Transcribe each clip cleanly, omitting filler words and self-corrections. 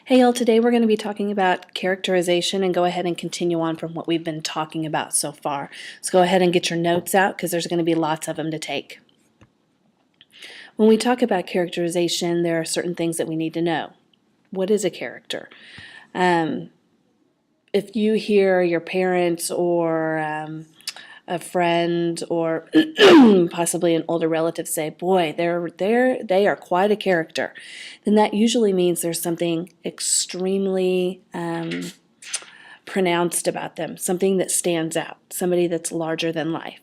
Hey y'all, today we're going to be talking about characterization and go ahead and continue on from what we've been talking about so far. So go ahead and get your notes out because there's going to be lots of them to take. When we talk about characterization, there are certain things that we need to know. What is a character? If you hear your parents or a friend or possibly an older relative say, boy, they are quite a character, then that usually means there's something extremely pronounced about them, something that stands out, somebody that's larger than life,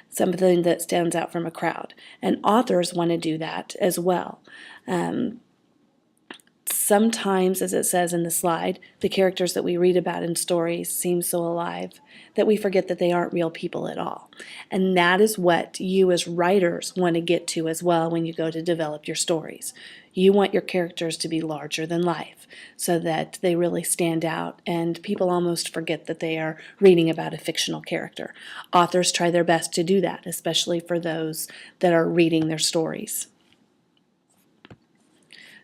something that stands out from a crowd. And authors want to do that as well. Sometimes, as it says in the slide, the characters that we read about in stories seem so alive that we forget that they aren't real people at all. And that is what you as writers want to get to as well when you go to develop your stories. You want your characters to be larger than life so that they really stand out and people almost forget that they are reading about a fictional character. Authors try their best to do that, especially for those that are reading their stories.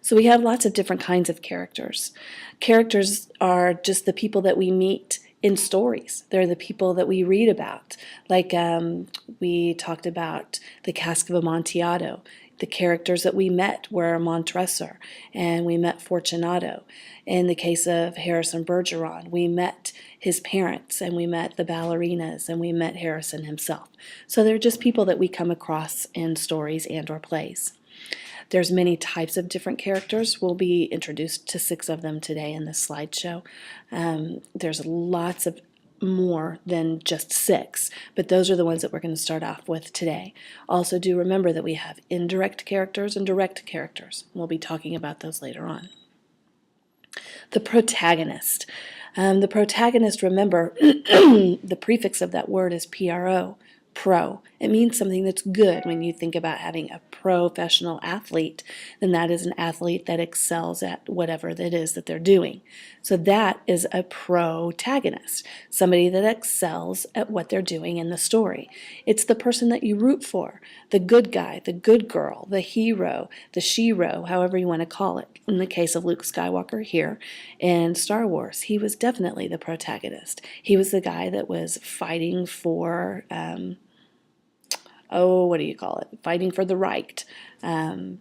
So we have lots of different kinds of characters. Characters are just the people that we meet in stories. They're the people that we read about. Like we talked about the Cask of Amontillado. The characters that we met were Montresor, and we met Fortunato. In the case of Harrison Bergeron, we met his parents, and we met the ballerinas, and we met Harrison himself. So they're just people that we come across in stories and or plays. There's many types of different characters. We'll be introduced to 6 of them today in this slideshow. There's lots of more than just 6, but those are the ones that we're going to start off with today. Also, do remember that we have indirect characters and direct characters. We'll be talking about those later on. The protagonist. The protagonist, remember, the prefix of that word is pro. Pro. It means something that's good. When you think about having a professional athlete, then that is an athlete that excels at whatever that is that they're doing. So that is a protagonist, somebody that excels at what they're doing in the story. It's the person that you root for, the good guy, the good girl, the hero, the shero, however you want to call it. In the case of Luke Skywalker here in Star Wars, he was definitely the protagonist. He was the guy that was fighting for fighting for the right, and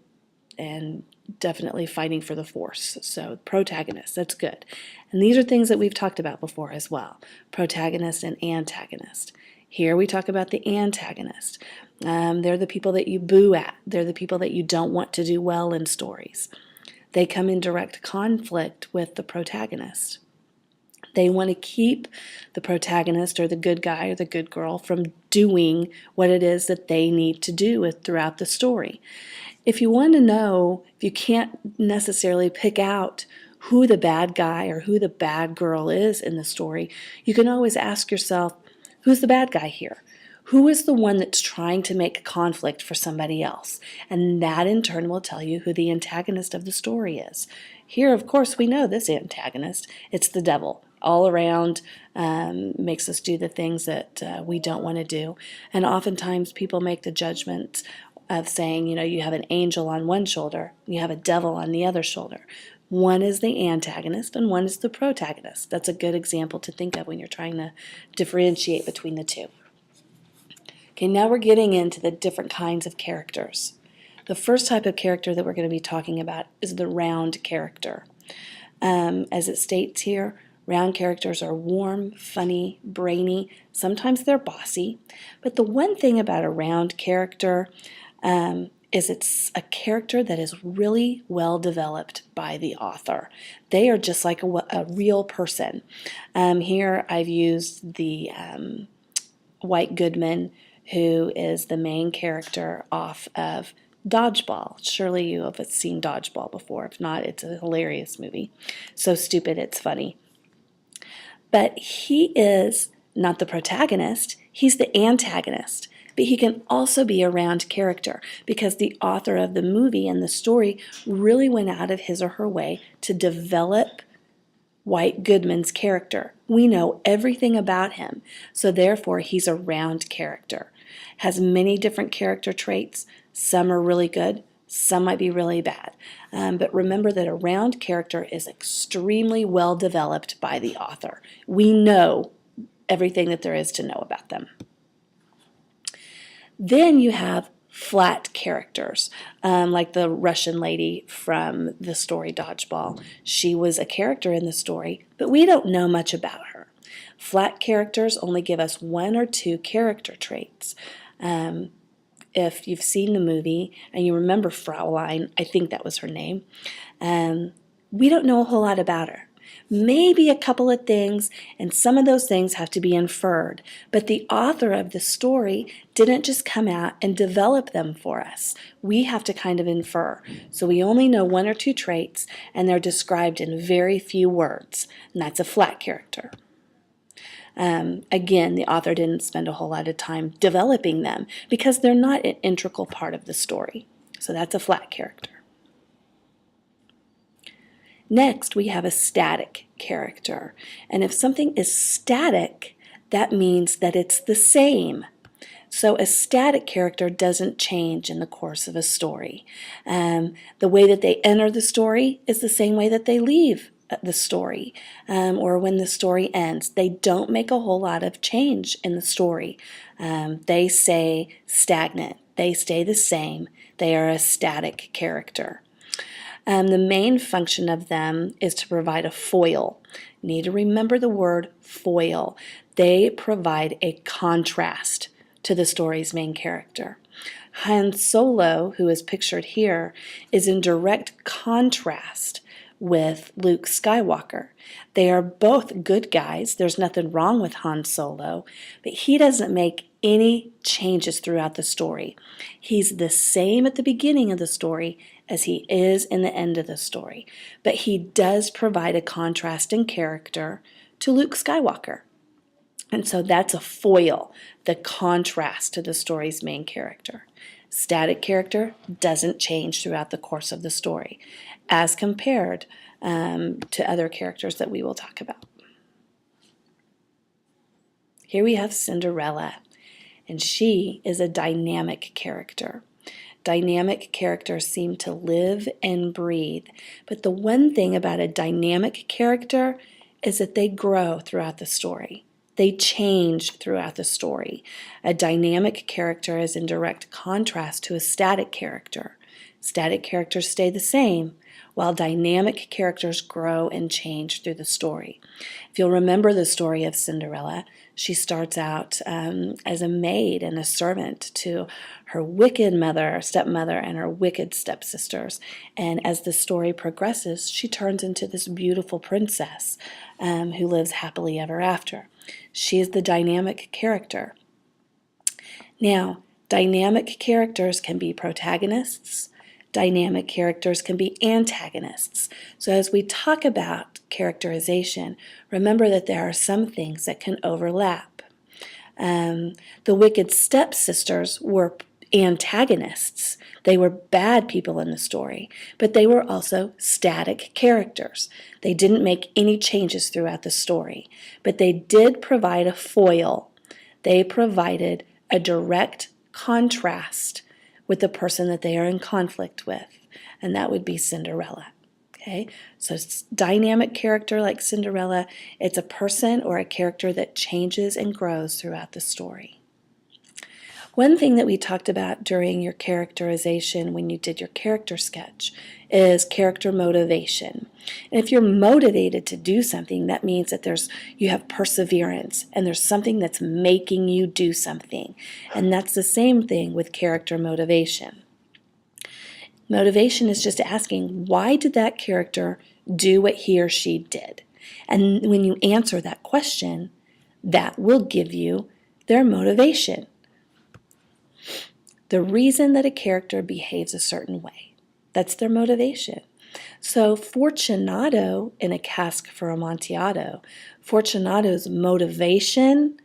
definitely fighting for the Force. So protagonist, that's good. And these are things that we've talked about before as well, protagonist and antagonist. Here we talk about the antagonist. They're the people that you boo at. They're the people that you don't want to do well in stories. They come in direct conflict with the protagonist. They want to keep the protagonist or the good guy or the good girl from doing what it is that they need to do throughout the story. If you want to know, if you can't necessarily pick out who the bad guy or who the bad girl is in the story, you can always ask yourself, who's the bad guy here? Who is the one that's trying to make conflict for somebody else? And that in turn will tell you who the antagonist of the story is. Here, of course, we know this antagonist. It's the devil. All around, makes us do the things that we don't want to do. And oftentimes people make the judgment of saying, you have an angel on one shoulder, you have a devil on the other shoulder. One is the antagonist and one is the protagonist. That's a good example to think of when you're trying to differentiate between the two. Okay, now we're getting into the different kinds of characters. The first type of character that we're going to be talking about is the round character. As it states here, round characters are warm, funny, brainy. Sometimes they're bossy. But the one thing about a round character is it's a character that is really well developed by the author. They are just like a real person. Here I've used the White Goodman, who is the main character off of Dodgeball. Surely you have seen Dodgeball before. If not, it's a hilarious movie. So stupid, it's funny. But he is not the protagonist, he's the antagonist. But he can also be a round character because the author of the movie and the story really went out of his or her way to develop White Goodman's character. We know everything about him, so therefore he's a round character. Has many different character traits. Some are really good, Some might be really bad. But remember that a round character is extremely well developed by the author. We know everything that there is to know about them. Then you have flat characters, like the Russian lady from the story Dodgeball. She was a character in the story, but we don't know much about her. Flat characters only give us 1 or 2 character traits. If you've seen the movie and you remember Fraulein, I think that was her name, we don't know a whole lot about her. Maybe a couple of things, and some of those things have to be inferred. But the author of the story didn't just come out and develop them for us. We have to kind of infer. So we only know 1 or 2 traits, and they're described in very few words, and that's a flat character. Again, the author didn't spend a whole lot of time developing them because they're not an integral part of the story. So that's a flat character. Next, we have a static character. And if something is static, that means that it's the same. So a static character doesn't change in the course of a story. The way that they enter the story is the same way that they leave the story, or when the story ends. They don't make a whole lot of change in the story. They stay stagnant. They stay the same. They are a static character. The main function of them is to provide a foil. You need to remember the word foil. They provide a contrast to the story's main character. Han Solo, who is pictured here, is in direct contrast with Luke Skywalker. They are both good guys. There's nothing wrong with Han Solo, but he doesn't make any changes throughout the story. He's the same at the beginning of the story as he is in the end of the story, but he does provide a contrast in character to Luke Skywalker. And so that's a foil, the contrast to the story's main character. Static character doesn't change throughout the course of the story, as compared to other characters that we will talk about. Here we have Cinderella, and she is a dynamic character. Dynamic characters seem to live and breathe, but the one thing about a dynamic character is that they grow throughout the story. They change throughout the story. A dynamic character is in direct contrast to a static character. Static characters stay the same, while dynamic characters grow and change through the story. If you'll remember the story of Cinderella, she starts out as a maid and a servant to her wicked mother, stepmother, and her wicked stepsisters. And as the story progresses, she turns into this beautiful princess who lives happily ever after. She is the dynamic character. Now, dynamic characters can be protagonists. Dynamic characters can be antagonists. So as we talk about characterization, remember that there are some things that can overlap. The wicked stepsisters were antagonists. They were bad people in the story, but they were also static characters. They didn't make any changes throughout the story, but they did provide a foil. They provided a direct contrast with the person that they are in conflict with, and that would be Cinderella. Okay, so it's dynamic character like Cinderella. It's a person or a character that changes and grows throughout the story. One thing that we talked about during your characterization when you did your character sketch is character motivation. And if you're motivated to do something, that means that you have perseverance and there's something that's making you do something. And that's the same thing with character motivation. Motivation is just asking, why did that character do what he or she did? And when you answer that question, that will give you their motivation. The reason that a character behaves a certain way. That's their motivation. So Fortunato in A Cask for Amontillado, Fortunato's motivation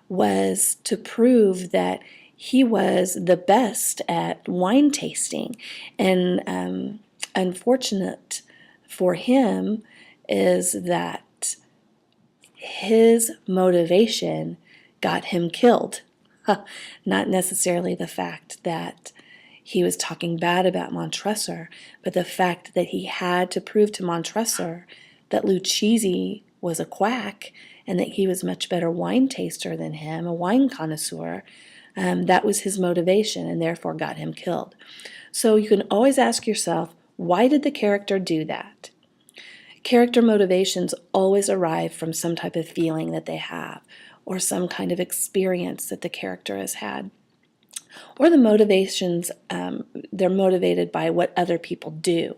was to prove that he was the best at wine tasting. And unfortunate for him is that his motivation got him killed. Not necessarily the fact that he was talking bad about Montresor, but the fact that he had to prove to Montresor that Lucchese was a quack and that he was much better wine taster than him, a wine connoisseur, that was his motivation and therefore got him killed. So you can always ask yourself, why did the character do that? Character motivations always arrive from some type of feeling that they have or some kind of experience that the character has had. Or the motivations, they're motivated by what other people do.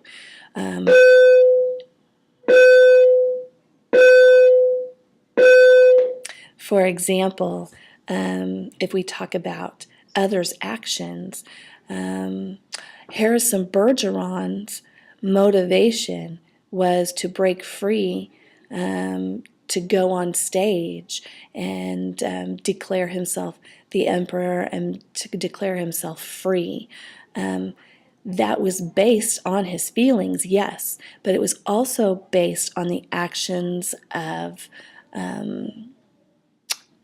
For example, if we talk about others' actions, Harrison Bergeron's motivation was to break free, to go on stage and declare himself the emperor and to declare himself free. That was based on his feelings, yes, but it was also based on the actions of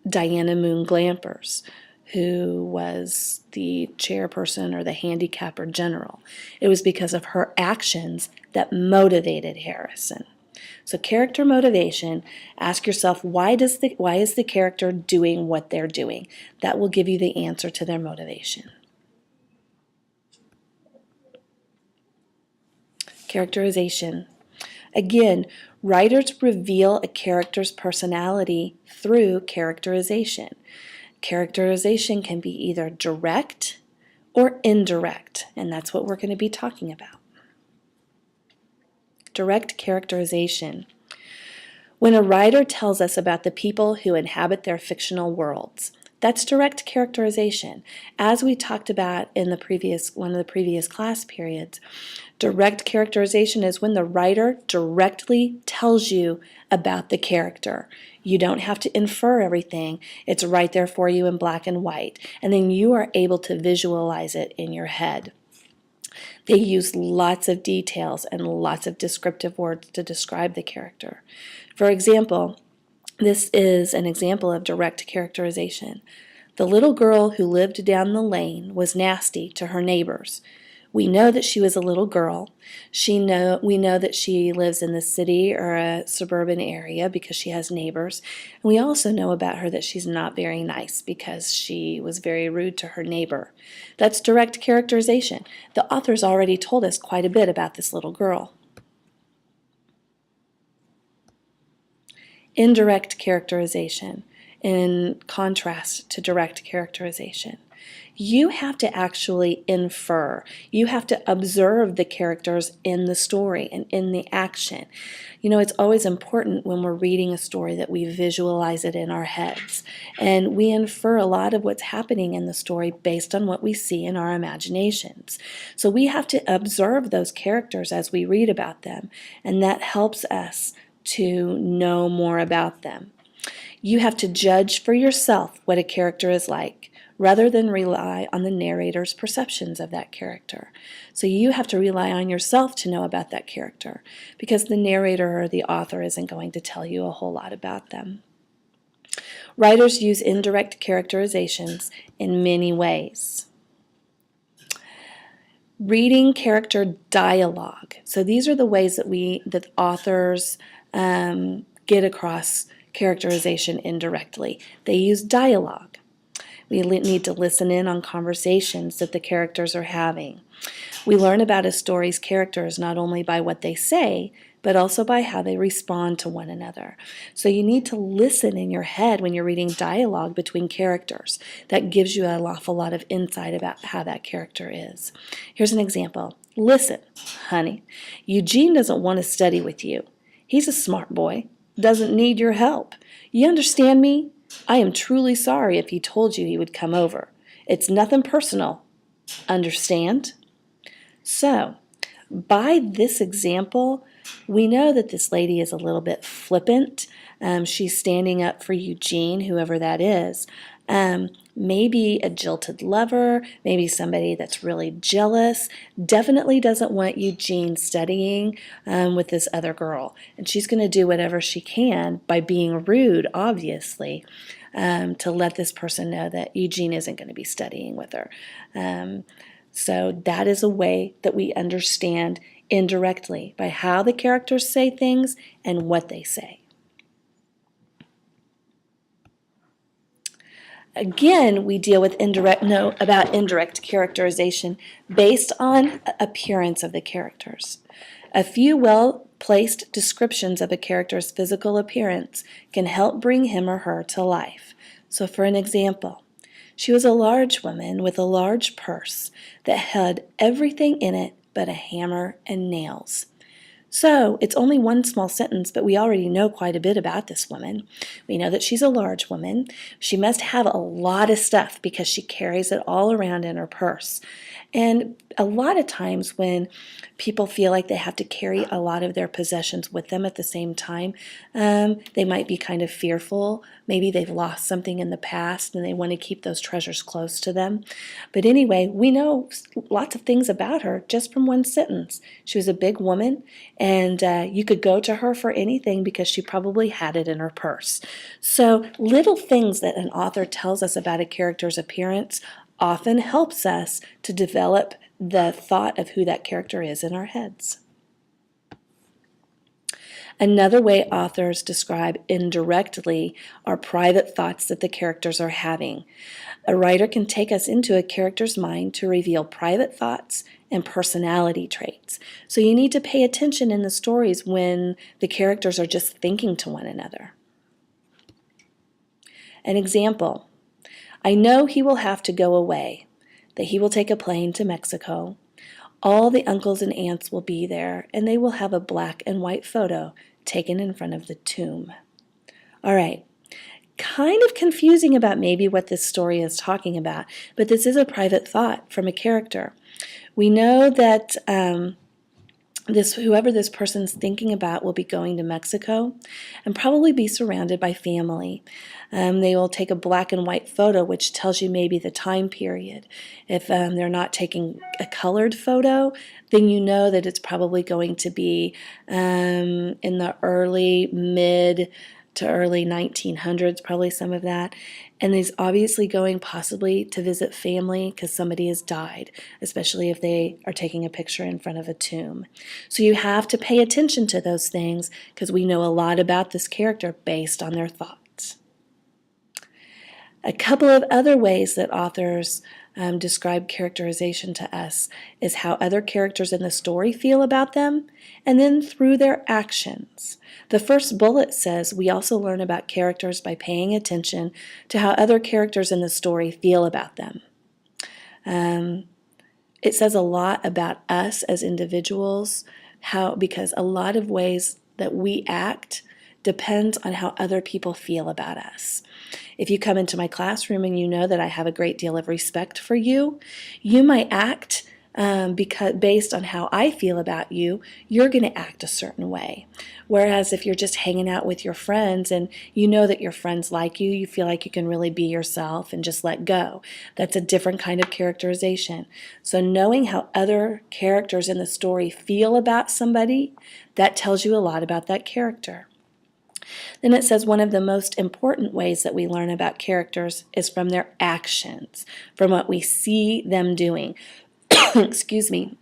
Diana Moon Glampers, who was the chairperson or the handicapper general. It was because of her actions that motivated Harrison. So character motivation, ask yourself, why is the character doing what they're doing? That will give you the answer to their motivation. Characterization. Again, writers reveal a character's personality through characterization. Characterization can be either direct or indirect, and that's what we're going to be talking about. Direct characterization. When a writer tells us about the people who inhabit their fictional worlds, that's direct characterization. As we talked about in one of the previous class periods, direct characterization is when the writer directly tells you about the character. You don't have to infer everything. It's right there for you in black and white, and then you are able to visualize it in your head. They use lots of details and lots of descriptive words to describe the character. For example, this is an example of direct characterization. The little girl who lived down the lane was nasty to her neighbors. We know that she was a little girl. We know that she lives in the city or a suburban area because she has neighbors. And we also know about her that she's not very nice because she was very rude to her neighbor. That's direct characterization. The author's already told us quite a bit about this little girl. Indirect characterization, in contrast to direct characterization. You have to actually infer. You have to observe the characters in the story and in the action. You know, it's always important when we're reading a story that we visualize it in our heads. And we infer a lot of what's happening in the story based on what we see in our imaginations. So we have to observe those characters as we read about them, and that helps us to know more about them. You have to judge for yourself what a character is like, rather than rely on the narrator's perceptions of that character. So you have to rely on yourself to know about that character, because the narrator or the author isn't going to tell you a whole lot about them. Writers use indirect characterizations in many ways. Reading character dialogue. So these are the ways that authors get across characterization indirectly. They use dialogue. We need to listen in on conversations that the characters are having. We learn about a story's characters not only by what they say, but also by how they respond to one another. So you need to listen in your head when you're reading dialogue between characters. That gives you an awful lot of insight about how that character is. Here's an example. Listen, honey, Eugene doesn't want to study with you. He's a smart boy, doesn't need your help. You understand me? I am truly sorry if he told you he would come over. It's nothing personal. Understand? So, by this example, we know that this lady is a little bit flippant. She's standing up for Eugene, whoever that is. Maybe a jilted lover, maybe somebody that's really jealous, definitely doesn't want Eugene studying with this other girl. And she's going to do whatever she can by being rude, obviously, to let this person know that Eugene isn't going to be studying with her. So that is a way that we understand indirectly, by how the characters say things and what they say. Again, we deal with indirect characterization based on appearance of the characters. A few well-placed descriptions of a character's physical appearance can help bring him or her to life. So for an example, she was a large woman with a large purse that had everything in it but a hammer and nails. So it's only one small sentence, but we already know quite a bit about this woman. We know that she's a large woman. She must have a lot of stuff because she carries it all around in her purse. And a lot of times when people feel like they have to carry a lot of their possessions with them at the same time, they might be kind of fearful. Maybe they've lost something in the past and they want to keep those treasures close to them. But anyway, we know lots of things about her just from one sentence. She was a big woman, and you could go to her for anything because she probably had it in her purse. So little things that an author tells us about a character's appearance often helps us to develop the thought of who that character is in our heads. Another way authors describe indirectly are private thoughts that the characters are having. A writer can take us into a character's mind to reveal private thoughts and personality traits. So you need to pay attention in the stories when the characters are just thinking to one another. An example: I know he will have to go away, that he will take a plane to Mexico. All the uncles and aunts will be there, and they will have a black and white photo taken in front of the tomb. All right, kind of confusing about maybe what this story is talking about, but this is a private thought from a character. We know that whoever this person's thinking about will be going to Mexico and probably be surrounded by family. They will take a black and white photo, which tells you maybe the time period. If they're not taking a colored photo, then you know that it's probably going to be in the mid to early 1900s, probably some of that. And he's obviously going possibly to visit family because somebody has died, especially if they are taking a picture in front of a tomb. So you have to pay attention to those things because we know a lot about this character based on their thoughts. A couple of other ways that authors describe characterization to us is how other characters in the story feel about them, and then through their actions. The first bullet says we also learn about characters by paying attention to how other characters in the story feel about them. It says a lot about us as individuals, because a lot of ways that we act depends on how other people feel about us. If you come into my classroom and you know that I have a great deal of respect for you, you might act because based on how I feel about you, you're going to act a certain way. Whereas if you're just hanging out with your friends and you know that your friends like you, you feel like you can really be yourself and just let go. That's a different kind of characterization. So knowing how other characters in the story feel about somebody, that tells you a lot about that character. Then it says one of the most important ways that we learn about characters is from their actions, from what we see them doing. Excuse me.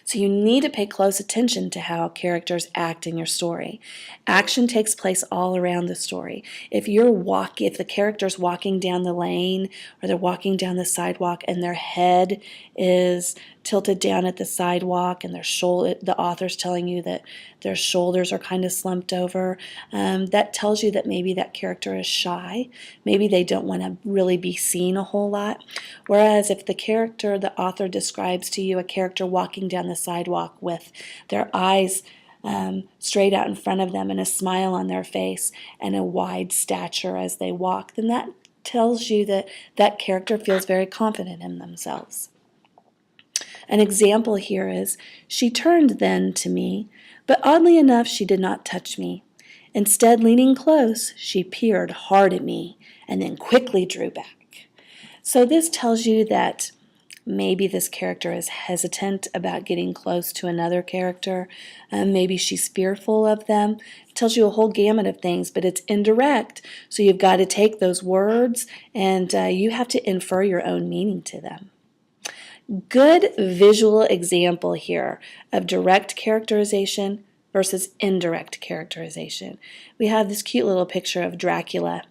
So you need to pay close attention to how characters act in your story. Action takes place all around the story. If the character's walking down the lane or they're walking down the sidewalk and their head is tilted down at the sidewalk and the author's telling you that their shoulders are kind of slumped over, that tells you that maybe that character is shy. Maybe they don't want to really be seen a whole lot. Whereas if the author describes to you a character walking down the sidewalk with their eyes straight out in front of them and a smile on their face and a wide stature as they walk, then that tells you that that character feels very confident in themselves. An example here is, she turned then to me, but oddly enough she did not touch me. Instead, leaning close, she peered hard at me and then quickly drew back. So this tells you that maybe this character is hesitant about getting close to another character. Maybe she's fearful of them. It tells you a whole gamut of things, but it's indirect. So you've got to take those words and you have to infer your own meaning to them. Good visual example here of direct characterization versus indirect characterization. We have this cute little picture of Dracula,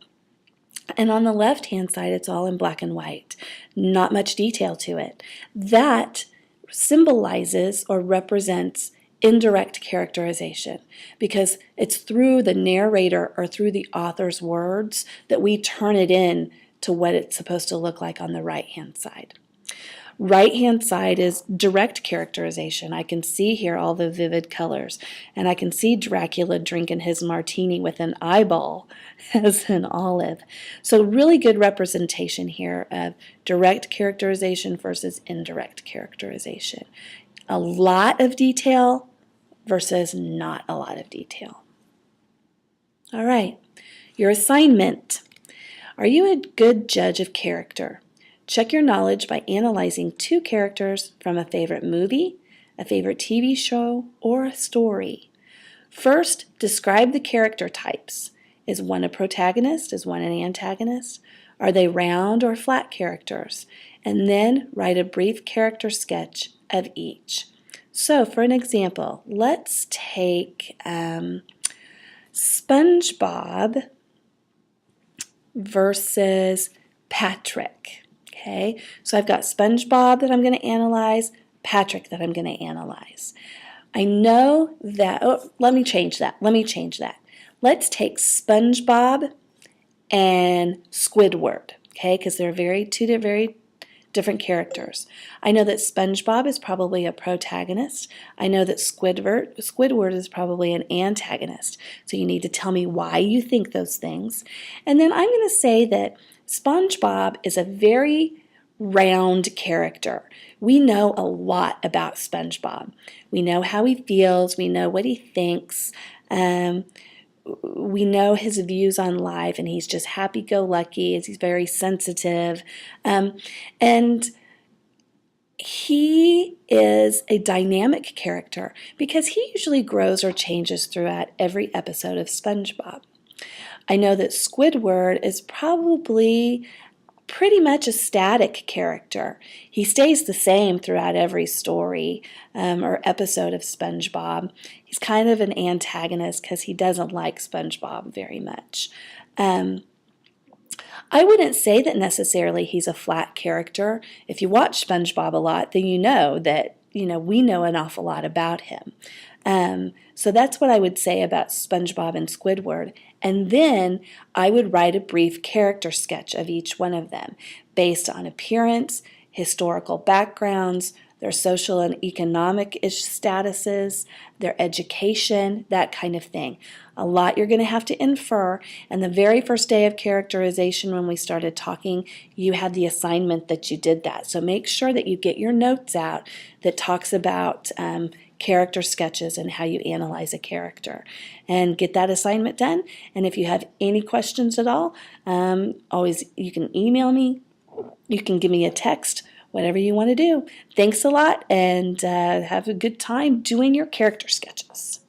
and on the left-hand side, it's all in black and white. Not much detail to it. That symbolizes or represents indirect characterization because it's through the narrator or through the author's words that we turn it in to what it's supposed to look like on the right-hand side. Right-hand side is direct characterization. I can see here all the vivid colors, and I can see Dracula drinking his martini with an eyeball as an olive. So really good representation here of direct characterization versus indirect characterization. A lot of detail versus not a lot of detail. All right, your assignment. Are you a good judge of character? Check your knowledge by analyzing 2 characters from a favorite movie, a favorite TV show, or a story. First, describe the character types. Is one a protagonist? Is one an antagonist? Are they round or flat characters? And then write a brief character sketch of each. So for an example, let's take SpongeBob versus Patrick. Okay, so I've got SpongeBob that I'm going to analyze, Patrick that I'm going to analyze. I know that, let me change that. Let's take SpongeBob and Squidward, okay, because they're two very different characters. I know that SpongeBob is probably a protagonist. I know that Squidward is probably an antagonist. So you need to tell me why you think those things. And then I'm going to say that SpongeBob is a very round character. We know a lot about SpongeBob. We know how he feels. We know what he thinks. We know his views on life, and he's just happy-go-lucky. He's very sensitive. And he is a dynamic character because he usually grows or changes throughout every episode of SpongeBob. I know that Squidward is probably pretty much a static character. He stays the same throughout every story or episode of SpongeBob. He's kind of an antagonist because he doesn't like SpongeBob very much. I wouldn't say that necessarily he's a flat character. If you watch SpongeBob a lot, then you know that we know an awful lot about him. So that's what I would say about SpongeBob and Squidward. And then I would write a brief character sketch of each one of them based on appearance, historical backgrounds, their social and economic statuses, their education, that kind of thing. A lot you're going to have to infer. And the very first day of characterization when we started talking, you had the assignment that you did that. So make sure that you get your notes out that talks about character sketches and how you analyze a character. And get that assignment done. And if you have any questions at all, always you can email me, you can give me a text, whatever you want to do. Thanks a lot, and have a good time doing your character sketches.